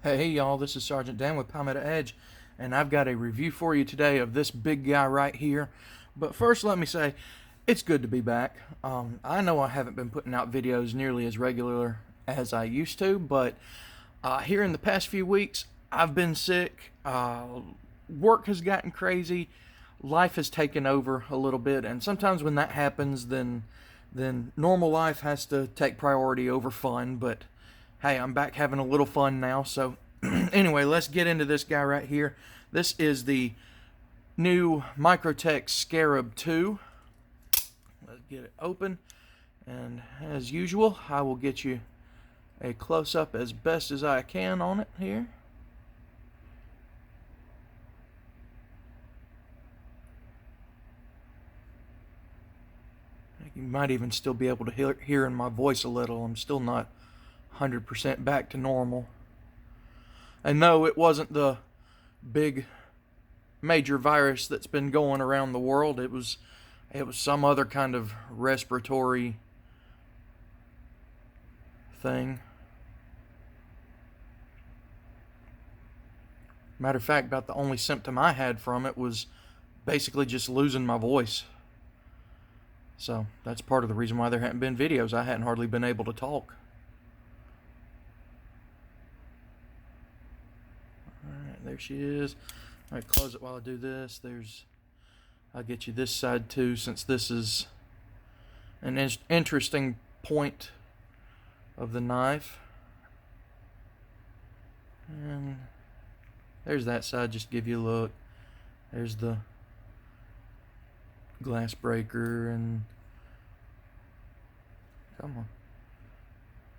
Hey y'all, this is Sergeant Dan with Palmetto Edge, and I've got a review for you today of this big guy right here. But first, let me say, it's good to be back. I know I haven't been putting out videos nearly as regular as I used to, but here in the past few weeks, I've been sick. Work has gotten crazy. Life has taken over a little bit, and sometimes when that happens, then normal life has to take priority over fun. But hey, I'm back having a little fun now. So anyway, let's get into this guy right here. This is the new Microtech Scarab II. Let's get it open, and as usual, I will get you a close-up as best as I can on it here. You might even still be able to hear in my voice a little. I'm still not 100% back to normal. And no, it wasn't the big major virus that's been going around the world. It was some other kind of respiratory thing. Matter of fact, about the only symptom I had from it was basically just losing my voice. So that's part of the reason why there hadn't been videos. I hadn't hardly been able to talk. Alright, there she is. Alright, close it while I do this. I'll get you this side too, since this is an interesting point of the knife. And there's that side, just to give you a look. There's the glass breaker, and come on,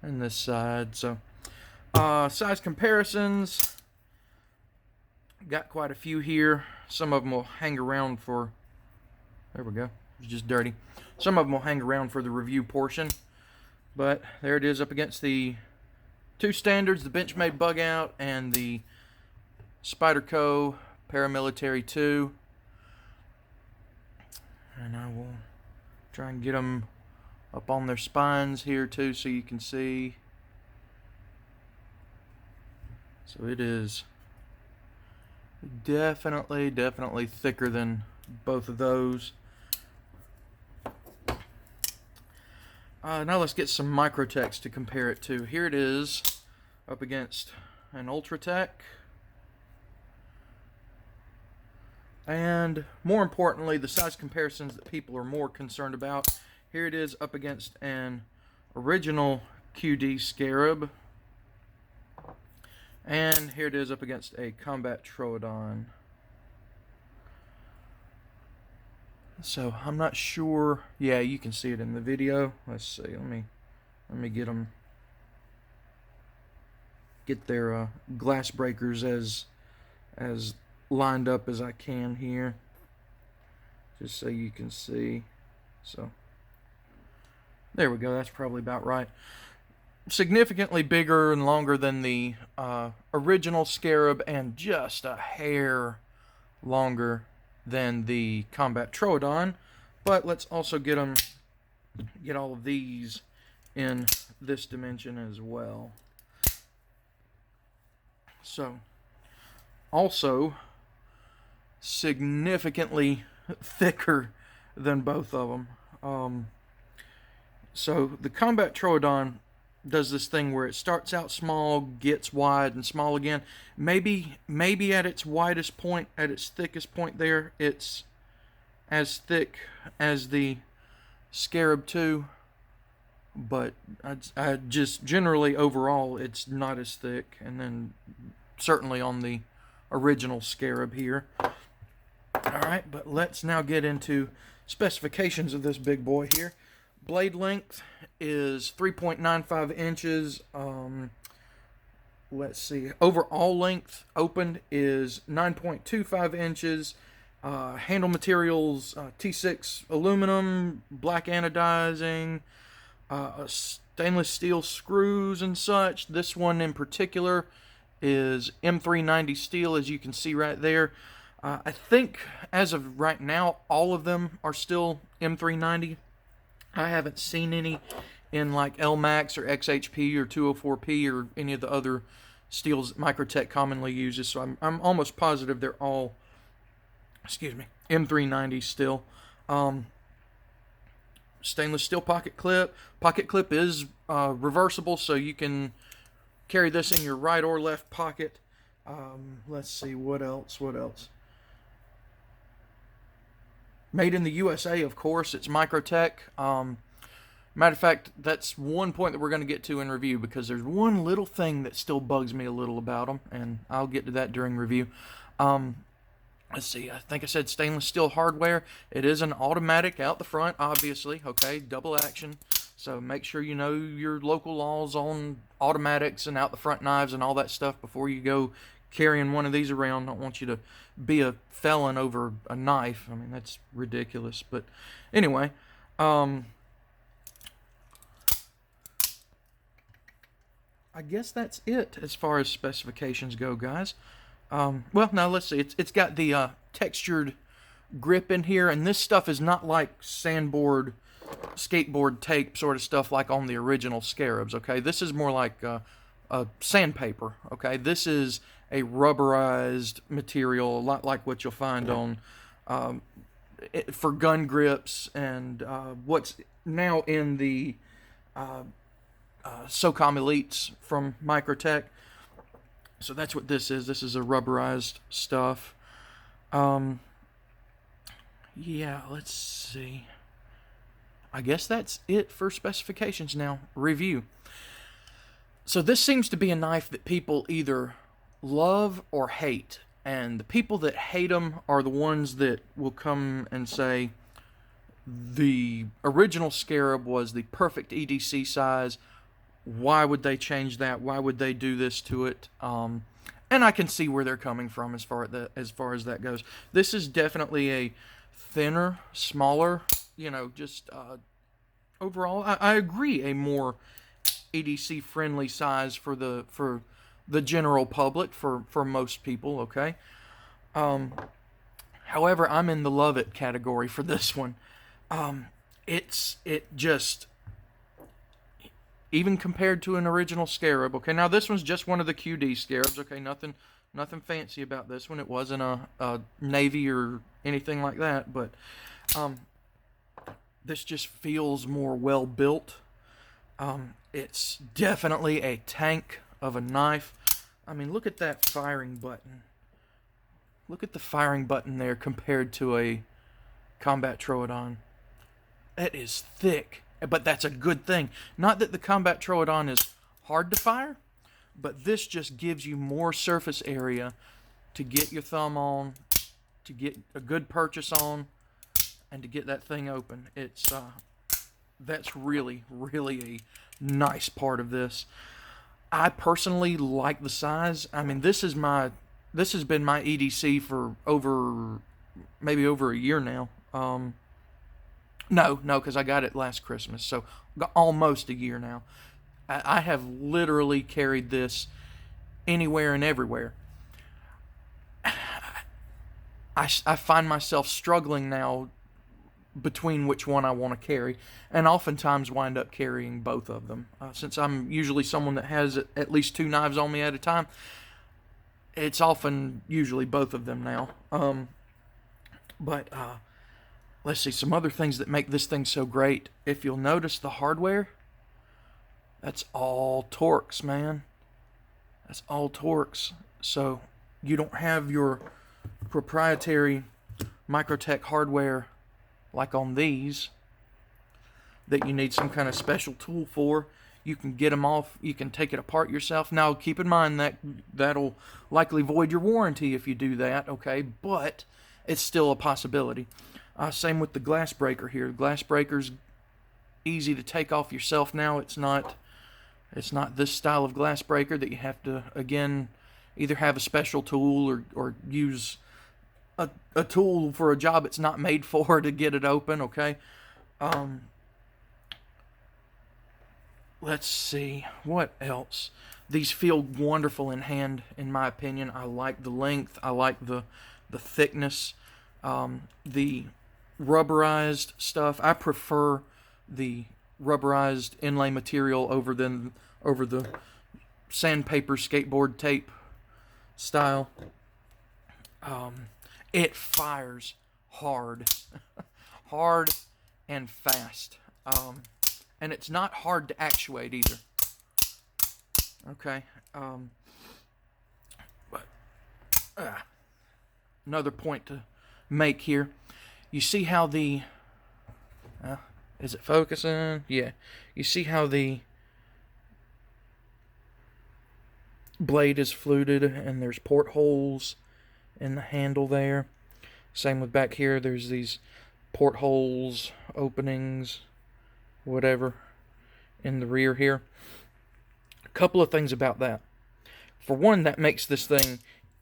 and this side. So size comparisons, got quite a few here. Some of them will hang around for, there we go, it's just dirty. Some of them will hang around for the review portion, but there it is up against the two standards, the Benchmade Bug Out and the Spyderco Paramilitary 2. And I will try and get them up on their spines here too, so you can see. So it is definitely thicker than both of those. Now let's get some Microtechs to compare it to. Here it is up against an Ultratech. And more importantly, the size comparisons that people are more concerned about. Here it is up against an original QD Scarab. And here it is up against a Combat Troodon. So I'm not sure. Yeah, you can see it in the video. Let's see. Let me get them. Get their glass breakers as lined up as I can here, just so you can see. So there we go, that's probably about right. Significantly bigger and longer than the original Scarab, and just a hair longer than the Combat Troodon. But let's also get all of these in this dimension as well. So also significantly thicker than both of them. So the Combat Troodon does this thing where it starts out small, gets wide, and small again. Maybe at its widest point, at its thickest point there, it's as thick as the Scarab II, but I just generally overall it's not as thick. And then certainly on the original Scarab here. Alright, but let's now get into specifications of this big boy here. Blade length is 3.95 inches. Let's see. Overall length opened is 9.25 inches. Handle materials, T6 aluminum, black anodizing, stainless steel screws and such. This one in particular is M390 steel, as you can see right there. I think as of right now, all of them are still M390. I haven't seen any in like LMAX or XHP or 204P or any of the other steels Microtech commonly uses. So I'm almost positive they're all, excuse me, M390 still. Stainless steel pocket clip. Pocket clip is reversible, so you can carry this in your right or left pocket. Let's see, what else? Made in the USA, of course. It's Microtech. Matter of fact, that's one point that we're going to get to in review, because there's one little thing that still bugs me a little about them, and I'll get to that during review. Let's see, I think I said stainless steel hardware. It is an automatic out the front, obviously, okay, double action. So make sure you know your local laws on automatics and out the front knives and all that stuff before you go carrying one of these around. I don't want you to be a felon over a knife. I mean, that's ridiculous. But anyway, I guess that's it as far as specifications go, guys. Well, now let's see. It's got the textured grip in here, and this stuff is not like sandboard, skateboard tape sort of stuff like on the original Scarabs, okay? This is more like sandpaper, okay? This is a rubberized material, a lot like what you'll find on for gun grips and what's now in the SOCOM Elites from Microtech. So that's what this is. This is a rubberized stuff. Yeah, let's see. I guess that's it for specifications now. Review. So this seems to be a knife that people either love or hate. And the people that hate them are the ones that will come and say the original Scarab was the perfect EDC size. Why would they change that? Why would they do this to it? And I can see where they're coming from as far as that goes. This is definitely a thinner, smaller, you know, just overall, I agree, a more EDC friendly size for the general public, for most people, okay? However, I'm in the love it category for this one. It just, even compared to an original Scarab, okay, now this one's just one of the QD Scarabs, okay, nothing fancy about this one. It wasn't a Navy or anything like that, but this just feels more well built. It's definitely a tank of a knife. I mean, look at that firing button. Look at the firing button there compared to a Combat Troodon. It is thick, but that's a good thing. Not that the Combat Troodon is hard to fire, but this just gives you more surface area to get your thumb on, to get a good purchase on, and to get that thing open. It's that's really, really a nice part of this. I like the size. I mean, this has been my EDC for maybe over a year now. No, because I got it last Christmas, so almost a year now. I have literally carried this anywhere and everywhere. I find myself struggling now between which one I want to carry, and oftentimes wind up carrying both of them. Since I'm usually someone that has at least two knives on me at a time, it's usually both of them now. But let's see, some other things that make this thing so great. If you'll notice the hardware, that's all Torx, man. That's all Torx. So you don't have your proprietary Microtech hardware like on these that you need some kind of special tool for. You can get them off, you can take it apart yourself. Now keep in mind that that'll likely void your warranty if you do that, okay, but it's still a possibility. Same with the glass breaker here. The glass breaker's easy to take off yourself now. It's not this style of glass breaker that you have to, again, either have a special tool or use a tool for a job it's not made for to get it open, okay? Let's see, what else? These feel wonderful in hand, in my opinion. I like the length, I like the thickness, the rubberized stuff. I prefer the rubberized inlay material over the sandpaper skateboard tape style. It fires hard. Hard and fast. And it's not hard to actuate either. Okay. Another point to make here. You see how the... is it focusing? Yeah. You see how the blade is fluted and there's portholes in the handle there. Same with back here. There's these portholes, openings, whatever, in the rear here. A couple of things about that. For one, that makes this thing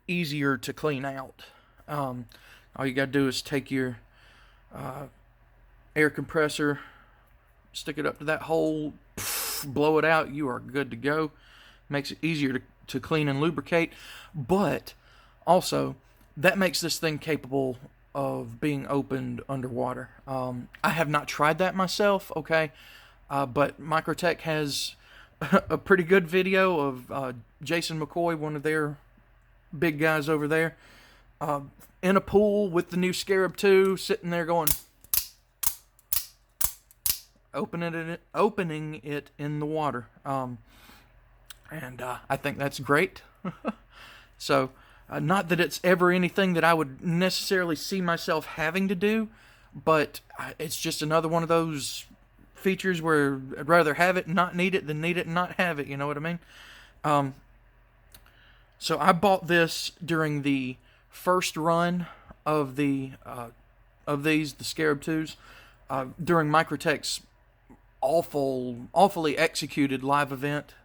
easier to clean out. All you gotta do is take your air compressor, stick it up to that hole, blow it out, you are good to go. Makes it easier to clean and lubricate, but also that makes this thing capable of being opened underwater. I have not tried that myself, okay, but Microtech has a pretty good video of Jason McCoy, one of their big guys over there, in a pool with the new Scarab II, sitting there going, opening it in the water. And I think that's great. So, not that it's ever anything that I would necessarily see myself having to do, but it's just another one of those features where I'd rather have it and not need it than need it and not have it, you know what I mean? So I bought this during the first run of the Scarab IIs, during Microtech's awfully executed live event.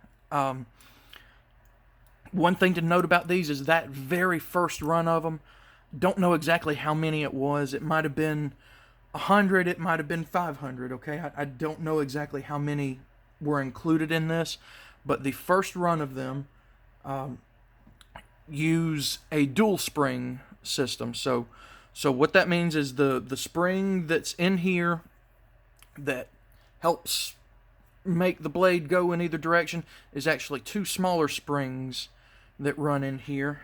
One thing to note about these is that very first run of them, don't know exactly how many it was. It might have been 100, it might have been 500, okay? I don't know exactly how many were included in this, but the first run of them use a dual spring system. So what that means is the spring that's in here that helps make the blade go in either direction is actually two smaller springs that run in here.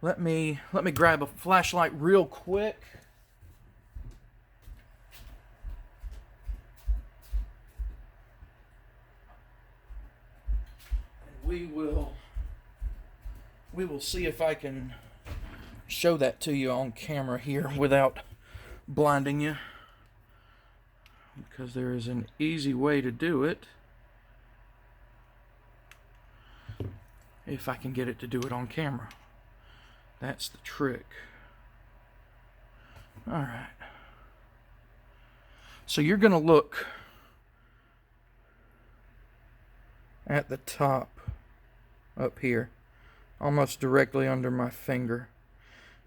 Let me grab a flashlight real quick. We will see if I can show that to you on camera here without blinding you, because there is an easy way to do it if I can get it to do it on camera. That's the trick. Alright. So you're going to look at the top up here, almost directly under my finger,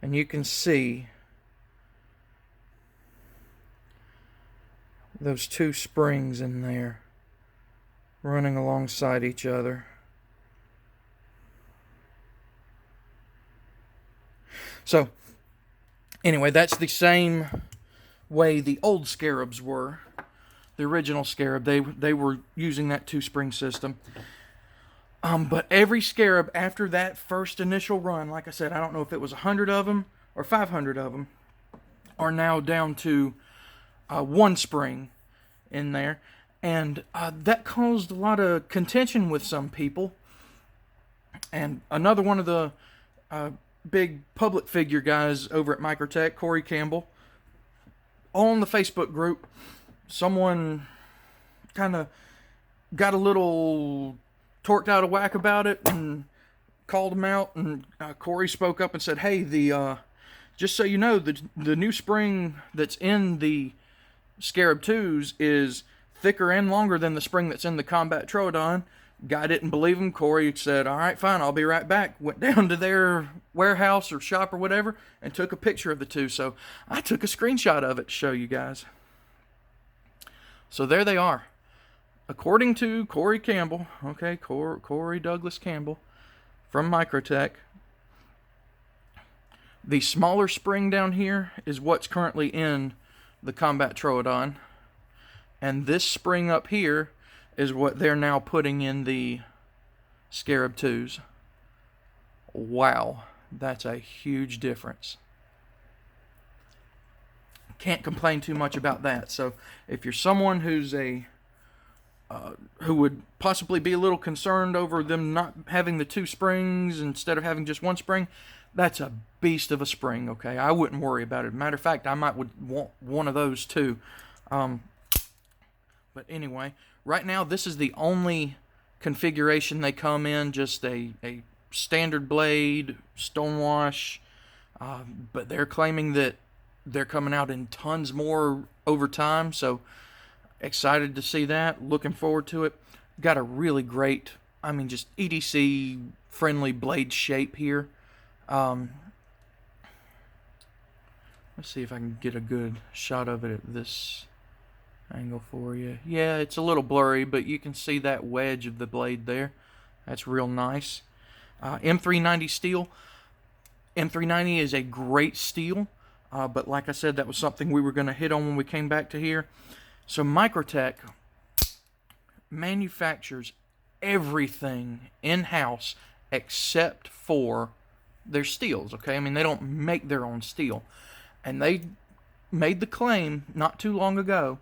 and you can see those two springs in there running alongside each other. So anyway, that's the same way the old Scarabs were. The original Scarab, they were using that two-spring system. But every Scarab after that first initial run, like I said, I don't know if it was 100 of them or 500 of them, are now down to one spring in there. And that caused a lot of contention with some people. And another one of the big public figure guys over at Microtech, Corey Campbell, on the Facebook group, someone kind of got a little torqued out of whack about it and called him out, and Corey spoke up and said, hey, just so you know, the new spring that's in the Scarab IIs is thicker and longer than the spring that's in the Combat Troodon. Guy didn't believe him. Corey said, all right, fine, I'll be right back. Went down to their warehouse or shop or whatever and took a picture of the two. So I took a screenshot of it to show you guys. So there they are. According to Corey Campbell, okay, Corey Douglas Campbell from Microtech, the smaller spring down here is what's currently in the Combat Troodon. And this spring up here, is what they're now putting in the Scarab IIs. Wow, that's a huge difference. Can't complain too much about that. So if you're someone who's who would possibly be a little concerned over them not having the two springs instead of having just one spring, that's a beast of a spring, okay? I wouldn't worry about it. Matter of fact, I might would want one of those too. But anyway, right now this is the only configuration they come in, just a standard blade, stonewash, but they're claiming that they're coming out in tons more over time, so excited to see that. Looking forward to it. Got a really great, I mean, just EDC friendly blade shape here. Let's see if I can get a good shot of it at this angle for you. Yeah, it's a little blurry, but you can see that wedge of the blade there. That's real nice. M390 steel. M390 is a great steel, but like I said, that was something we were going to hit on when we came back to here. So Microtech manufactures everything in-house except for their steels, okay? I mean, they don't make their own steel. And they made the claim not too long ago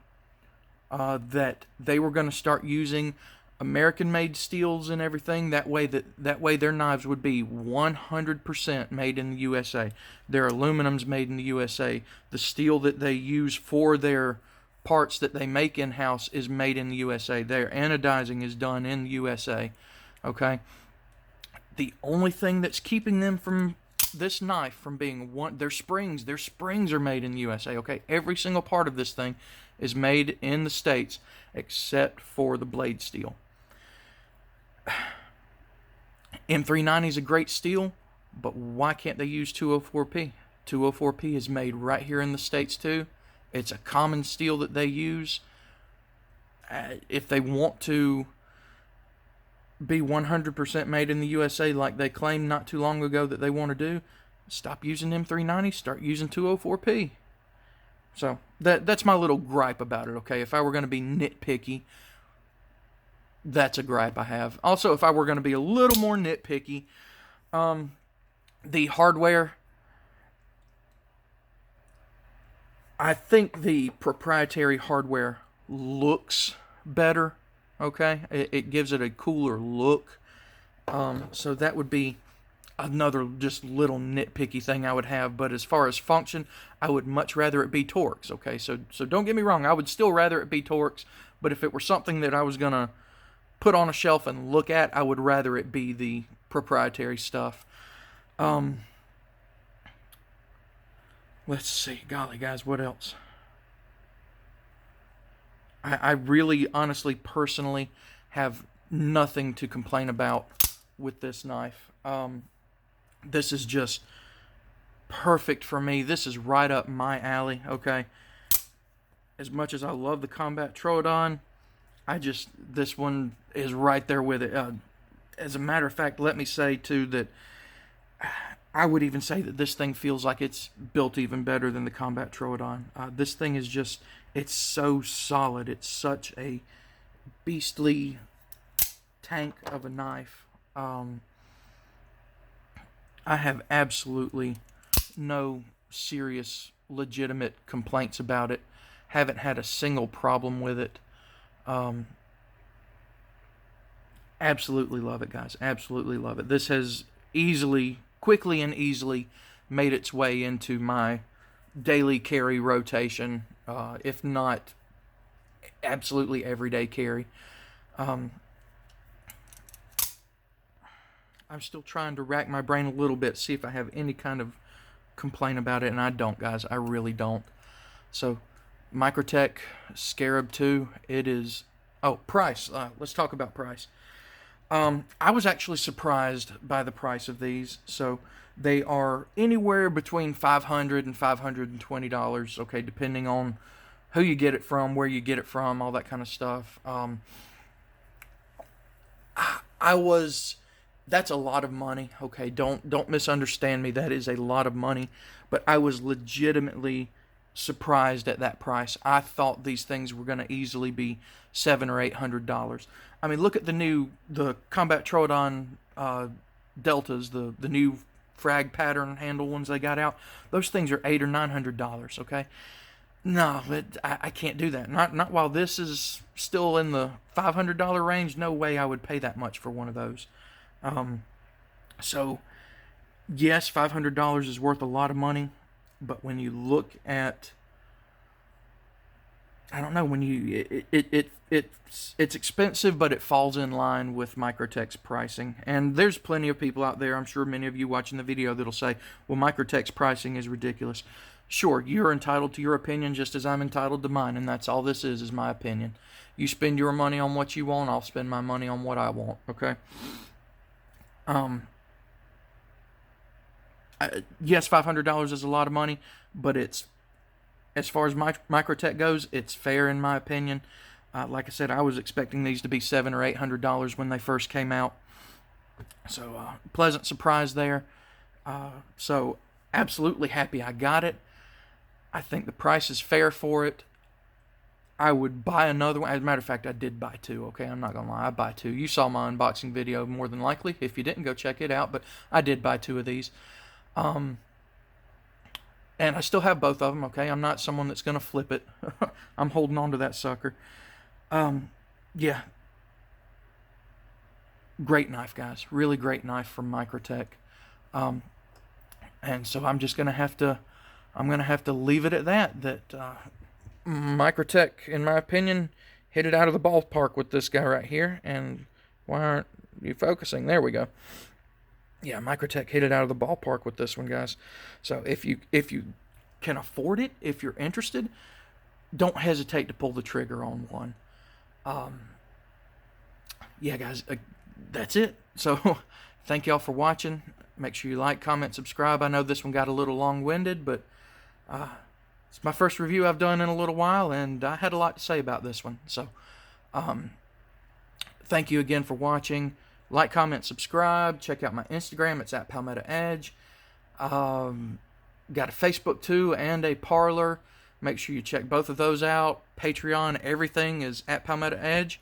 that they were going to start using American-made steels and everything. That way their knives would be 100% made in the USA. Their aluminum's made in the USA. The steel that they use for their parts that they make in-house is made in the USA. Their anodizing is done in the USA. Okay? The only thing that's keeping them from this knife from being one, their springs are made in the USA. Okay? Every single part of this thing is made in the States except for the blade steel. M390 is a great steel, but why can't they use 204P? 204P is made right here in the States too. It's a common steel that they use. If they want to be 100% made in the USA like they claimed not too long ago that they want to do, stop using M390, start using 204P. So that's my little gripe about it, okay? If I were going to be nitpicky, that's a gripe I have. Also, if I were going to be a little more nitpicky, the hardware, I think the proprietary hardware looks better, okay? It gives it a cooler look. So that would be another just little nitpicky thing I would have. But as far as function, I would much rather it be Torx, okay? So don't get me wrong, I would still rather it be Torx. But if it were something that I was going to put on a shelf and look at, I would rather it be the proprietary stuff. Let's see. Golly, guys, what else? I really, honestly, personally have nothing to complain about with this knife. This is just perfect for me. This is right up my alley, okay? As much as I love the Combat Troodon, this one is right there with it. As a matter of fact, let me say, too, that I would even say that this thing feels like it's built even better than the Combat Troodon. This thing is just, it's so solid. It's such a beastly tank of a knife. I have absolutely no serious, legitimate complaints about it. Haven't had a single problem with it. Absolutely love it, guys. Absolutely love it. This has quickly and easily made its way into my daily carry rotation, if not absolutely everyday carry. I'm still trying to rack my brain a little bit, see if I have any kind of complaint about it, and I don't, guys. I really don't. So, Microtech Scarab II, it is... Oh, price. Let's talk about price. I was actually surprised by the price of these. So, they are anywhere between $500 and $520, okay, depending on who you get it from, where you get it from, all that kind of stuff. That's a lot of money, okay? Don't misunderstand me. That is a lot of money. But I was legitimately surprised at that price. I thought these things were going to easily be $700 or $800. I mean, look at the Combat Troodon Deltas, the new frag pattern handle ones they got out. Those things are $800 or $900. Okay, no, but I can't do that. Not while this is still in the $500 range. No way I would pay that much for one of those. So yes, $500 is worth a lot of money, but when you look at, I don't know, when you it's expensive, but it falls in line with Microtech's pricing. And there's plenty of people out there, I'm sure many of you watching the video, that'll say, well, Microtech's pricing is ridiculous. Sure, you're entitled to your opinion just as I'm entitled to mine, and that's all this is my opinion. You spend your money on what you want, I'll spend my money on what I want, okay? Yes, $500 is a lot of money, but it's, as far as Microtech goes, it's fair in my opinion. Like I said, I was expecting these to be $700 or $800 when they first came out. So, pleasant surprise there. So, absolutely happy I got it. I think the price is fair for it. I would buy another one. As a matter of fact, I did buy two, okay? I'm not going to lie. I buy two. You saw my unboxing video more than likely. If you didn't, go check it out. But I did buy two of these. And I still have both of them, okay? I'm not someone that's going to flip it. I'm holding on to that sucker. Yeah. Great knife, guys. Really great knife from Microtech. And so I'm just going to have to leave it at that, Microtech, in my opinion, hit it out of the ballpark with this guy right here. And why aren't you focusing? There we go. Yeah, Microtech hit it out of the ballpark with this one, guys. So if you can afford it, if you're interested, don't hesitate to pull the trigger on one. Yeah, guys, that's it. So thank y'all for watching. Make sure you like, comment, subscribe. I know this one got a little long-winded, but it's my first review I've done in a little while, and I had a lot to say about this one. So thank you again for watching. Like, comment, subscribe. Check out my Instagram. It's at Palmetto Edge. Got a Facebook too and a Parler. Make sure you check both of those out. Patreon, everything is at Palmetto Edge.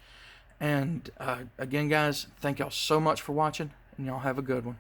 And again, guys, thank y'all so much for watching, and y'all have a good one.